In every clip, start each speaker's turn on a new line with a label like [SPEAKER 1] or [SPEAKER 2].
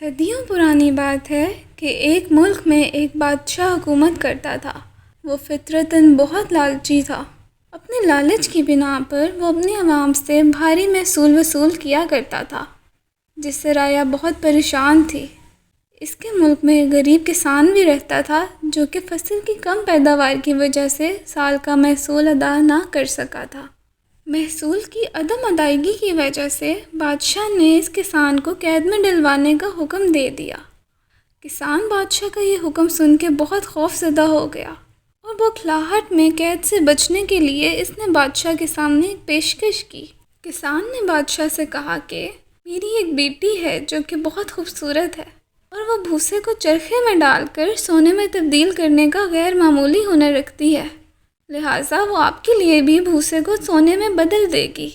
[SPEAKER 1] صدیوں پرانی بات ہے کہ ایک ملک میں ایک بادشاہ حکومت کرتا تھا۔ وہ فطرتاً بہت لالچی تھا۔ اپنے لالچ کی بنا پر وہ اپنی عوام سے بھاری محصول وصول کیا کرتا تھا، جس سے رعایا بہت پریشان تھی۔ اس کے ملک میں ایک غریب کسان بھی رہتا تھا جو کہ فصل کی کم پیداوار کی وجہ سے سال کا محصول ادا نہ کر سکا تھا۔ محصول کی عدم ادائیگی کی وجہ سے بادشاہ نے اس کسان کو قید میں ڈلوانے کا حکم دے دیا۔ کسان بادشاہ کا یہ حکم سن کے بہت خوف زدہ ہو گیا اور بوکھلاہٹ میں قید سے بچنے کے لیے اس نے بادشاہ کے سامنے ایک پیشکش کی۔ کسان نے بادشاہ سے کہا کہ میری ایک بیٹی ہے جو کہ بہت خوبصورت ہے اور وہ بھوسے کو چرخے میں ڈال کر سونے میں تبدیل کرنے کا غیر معمولی ہنر رکھتی ہے، لہٰذا وہ آپ کے لیے بھی بھوسے کو سونے میں بدل دے گی۔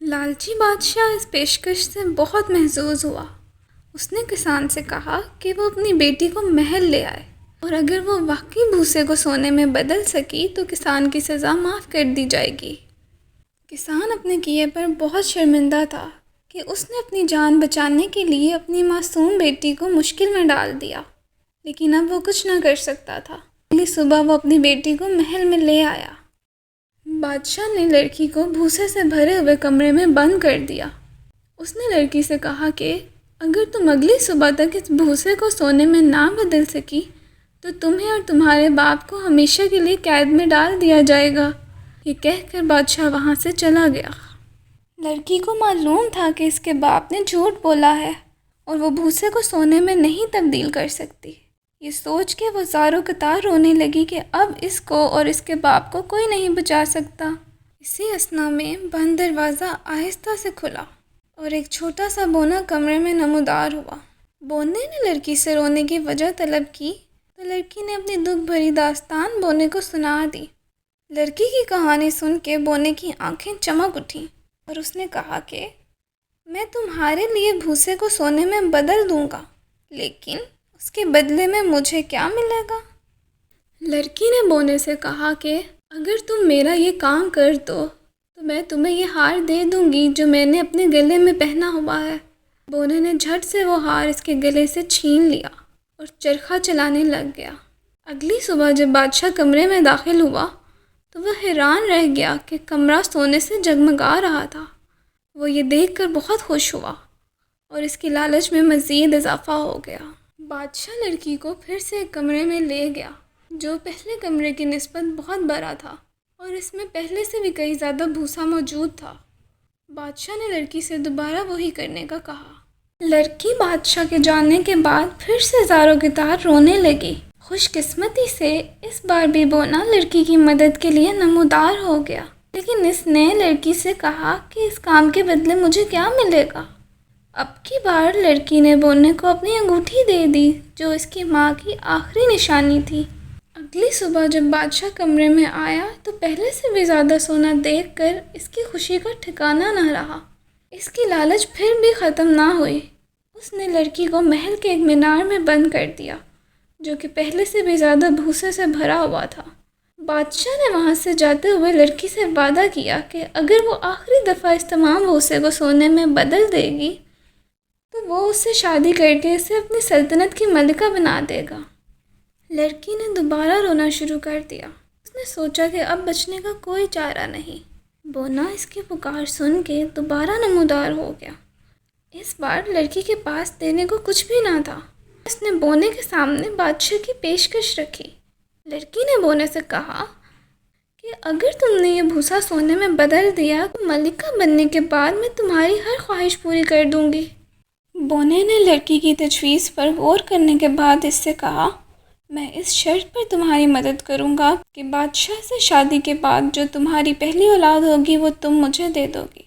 [SPEAKER 1] لالچی بادشاہ اس پیشکش سے بہت محظوظ ہوا۔ اس نے کسان سے کہا کہ وہ اپنی بیٹی کو محل لے آئے اور اگر وہ واقعی بھوسے کو سونے میں بدل سکی تو کسان کی سزا معاف کر دی جائے گی۔ کسان اپنے کیے پر بہت شرمندہ تھا کہ اس نے اپنی جان بچانے کے لیے اپنی معصوم بیٹی کو مشکل میں ڈال دیا، لیکن اب وہ کچھ نہ کر سکتا تھا۔ اگلی صبح وہ اپنی بیٹی کو محل میں لے آیا۔ بادشاہ نے لڑکی کو بھوسے سے بھرے ہوئے کمرے میں بند کر دیا۔ اس نے لڑکی سے کہا کہ اگر تم اگلی صبح تک اس بھوسے کو سونے میں نہ بدل سکی تو تمہیں اور تمہارے باپ کو ہمیشہ کے لیے قید میں ڈال دیا جائے گا۔ یہ کہہ کر بادشاہ وہاں سے چلا گیا۔ لڑکی کو معلوم تھا کہ اس کے باپ نے جھوٹ بولا ہے اور وہ بھوسے کو سونے میں نہیں تبدیل کر سکتی۔ یہ سوچ کے وہ زاروں قطار رونے لگی کہ اب اس کو اور اس کے باپ کو کوئی نہیں بچا سکتا۔ اسی اثنا میں بند دروازہ آہستہ سے کھلا اور ایک چھوٹا سا بونا کمرے میں نمودار ہوا۔ بونے نے لڑکی سے رونے کی وجہ طلب کی تو لڑکی نے اپنی دکھ بھری داستان بونے کو سنا دی۔ لڑکی کی کہانی سن کے بونے کی آنکھیں چمک اٹھیں اور اس نے کہا کہ میں تمہارے لیے بھوسے کو سونے میں بدل دوں گا، لیکن اس کے بدلے میں مجھے کیا ملے گا؟ لڑکی نے بونے سے کہا کہ اگر تم میرا یہ کام کر دو تو میں تمہیں یہ ہار دے دوں گی جو میں نے اپنے گلے میں پہنا ہوا ہے۔ بونے نے جھٹ سے وہ ہار اس کے گلے سے چھین لیا اور چرخہ چلانے لگ گیا۔ اگلی صبح جب بادشاہ کمرے میں داخل ہوا تو وہ حیران رہ گیا کہ کمرہ سونے سے جگمگا رہا تھا۔ وہ یہ دیکھ کر بہت خوش ہوا اور اس کی لالچ میں مزید اضافہ ہو گیا۔ بادشاہ لڑکی کو پھر سے ایک کمرے میں لے گیا جو پہلے کمرے کی نسبت بہت بڑا تھا اور اس میں پہلے سے بھی کئی زیادہ بھوسا موجود تھا۔ بادشاہ نے لڑکی سے دوبارہ وہی کرنے کا کہا۔ لڑکی بادشاہ کے جانے کے بعد پھر سے زاروں کی طرح رونے لگی۔ خوش قسمتی سے اس بار بھی بونا لڑکی کی مدد کے لیے نمودار ہو گیا، لیکن اس نے لڑکی سے کہا کہ اس کام کے بدلے مجھے کیا ملے گا؟ اب کی بار لڑکی نے بونے کو اپنی انگوٹھی دے دی جو اس کی ماں کی آخری نشانی تھی۔ اگلی صبح جب بادشاہ کمرے میں آیا تو پہلے سے بھی زیادہ سونا دیکھ کر اس کی خوشی کا ٹھکانہ نہ رہا۔ اس کی لالچ پھر بھی ختم نہ ہوئی۔ اس نے لڑکی کو محل کے ایک مینار میں بند کر دیا جو کہ پہلے سے بھی زیادہ بھوسے سے بھرا ہوا تھا۔ بادشاہ نے وہاں سے جاتے ہوئے لڑکی سے وعدہ کیا کہ اگر وہ آخری دفعہ اس تمام بھوسے کو سونے میں بدل دے گی تو وہ اس سے شادی کر کے اسے اپنی سلطنت کی ملکہ بنا دے گا۔ لڑکی نے دوبارہ رونا شروع کر دیا۔ اس نے سوچا کہ اب بچنے کا کوئی چارہ نہیں۔ بونا اس کی پکار سن کے دوبارہ نمودار ہو گیا۔ اس بار لڑکی کے پاس دینے کو کچھ بھی نہ تھا۔ اس نے بونے کے سامنے بادشاہ کی پیشکش رکھی۔ لڑکی نے بونے سے کہا کہ اگر تم نے یہ بھوسا سونے میں بدل دیا تو ملکہ بننے کے بعد میں تمہاری ہر خواہش پوری کر دوں گی۔ بونے نے لڑکی کی تجویز پر غور کرنے کے بعد اس سے کہا میں اس شرط پر تمہاری مدد کروں گا کہ بادشاہ سے شادی کے بعد جو تمہاری پہلی اولاد ہوگی وہ تم مجھے دے دو گی۔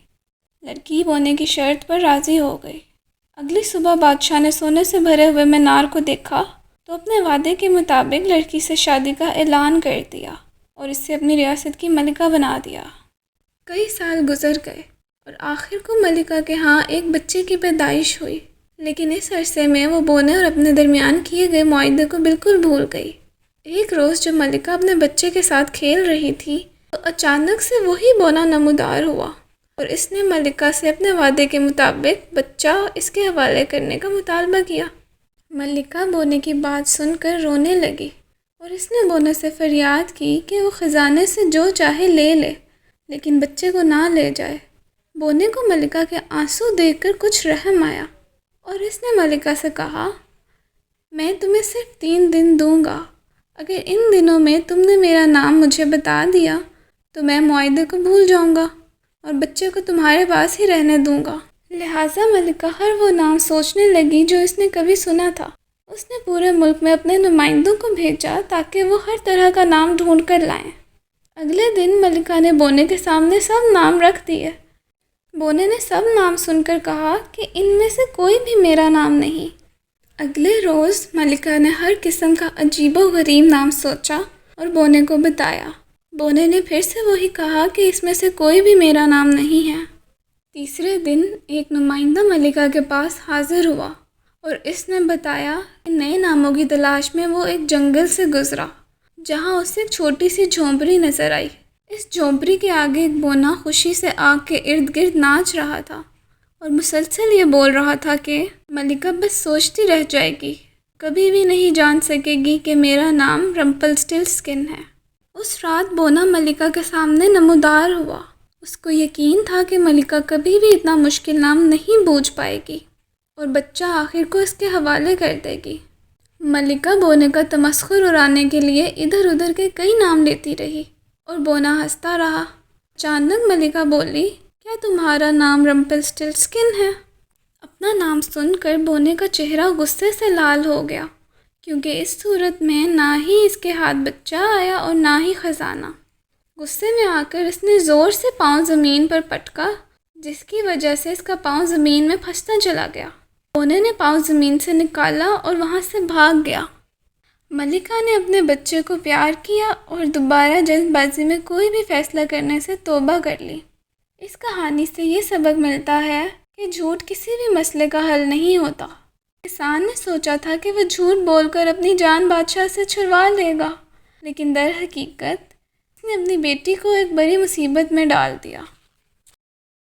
[SPEAKER 1] لڑکی بونے کی شرط پر راضی ہو گئی۔ اگلی صبح بادشاہ نے سونے سے بھرے ہوئے مینار کو دیکھا تو اپنے وعدے کے مطابق لڑکی سے شادی کا اعلان کر دیا اور اس سے اپنی ریاست کی ملکہ بنا دیا۔ کئی سال گزر گئے اور آخر کو ملکہ کے ہاں ایک بچے کی پیدائش ہوئی، لیکن اس عرصے میں وہ بونے اور اپنے درمیان کیے گئے معاہدے کو بالکل بھول گئی۔ ایک روز جب ملکہ اپنے بچے کے ساتھ کھیل رہی تھی تو اچانک سے وہی بونا نمودار ہوا اور اس نے ملکہ سے اپنے وعدے کے مطابق بچہ اس کے حوالے کرنے کا مطالبہ کیا۔ ملکہ بونے کی بات سن کر رونے لگی اور اس نے بونے سے فریاد کی کہ وہ خزانے سے جو چاہے لے لے لیکن بچے کو نہ لے جائے۔ بونے کو ملکہ کے آنسو دیکھ کر کچھ رحم آیا اور اس نے ملکہ سے کہا، میں تمہیں صرف 3 دن دوں گا، اگر ان دنوں میں تم نے میرا نام مجھے بتا دیا تو میں معاہدے کو بھول جاؤں گا اور بچے کو تمہارے پاس ہی رہنے دوں گا۔ لہٰذا ملکہ ہر وہ نام سوچنے لگی جو اس نے کبھی سنا تھا۔ اس نے پورے ملک میں اپنے نمائندوں کو بھیجا تاکہ وہ ہر طرح کا نام ڈھونڈ کر لائیں۔ اگلے دن ملکہ نے بونے کے سامنے سب نام رکھ دیے۔ بونے نے سب نام سن کر کہا کہ ان میں سے کوئی بھی میرا نام نہیں۔ اگلے روز ملکہ نے ہر قسم کا عجیب و غریب نام سوچا اور بونے کو بتایا۔ بونے نے پھر سے وہی کہا کہ اس میں سے کوئی بھی میرا نام نہیں ہے۔ تیسرے دن ایک نمائندہ ملکہ کے پاس حاضر ہوا اور اس نے بتایا کہ نئے ناموں کی تلاش میں وہ ایک جنگل سے گزرا جہاں اسے ایک چھوٹی سی جھونپڑی نظر آئی۔ اس جھونپڑی کے آگے ایک بونا خوشی سے آگ کے ارد گرد ناچ رہا تھا اور مسلسل یہ بول رہا تھا کہ ملکہ بس سوچتی رہ جائے گی، کبھی بھی نہیں جان سکے گی کہ میرا نام رمپلسٹلسکن ہے۔ اس رات بونا ملکہ کے سامنے نمودار ہوا۔ اس کو یقین تھا کہ ملکہ کبھی بھی اتنا مشکل نام نہیں بوجھ پائے گی اور بچہ آخر کو اس کے حوالے کر دے گی۔ ملکہ بونے کا تمسخر اڑانے کے لیے ادھر ادھر کے کئی نام لیتی رہی اور بونا ہنستا رہا۔ اچانک ملکہ بولی، کیا تمہارا نام رمپلسٹلسکن ہے؟ اپنا نام سن کر بونے کا چہرہ غصے سے لال ہو گیا کیونکہ اس صورت میں نہ ہی اس کے ہاتھ بچہ آیا اور نہ ہی خزانہ۔ غصے میں آ کر اس نے زور سے پاؤں زمین پر پٹکا جس کی وجہ سے اس کا پاؤں زمین میں پھنستا چلا گیا۔ بونے نے پاؤں زمین سے نکالا اور وہاں سے بھاگ گیا۔ ملکہ نے اپنے بچے کو پیار کیا اور دوبارہ جلد بازی میں کوئی بھی فیصلہ کرنے سے توبہ کر لی۔ اس کہانی سے یہ سبق ملتا ہے کہ جھوٹ کسی بھی مسئلے کا حل نہیں ہوتا۔ کسان نے سوچا تھا کہ وہ جھوٹ بول کر اپنی جان بادشاہ سے چھڑوا لے گا، لیکن در حقیقت اس نے اپنی بیٹی کو ایک بڑی مصیبت میں ڈال دیا۔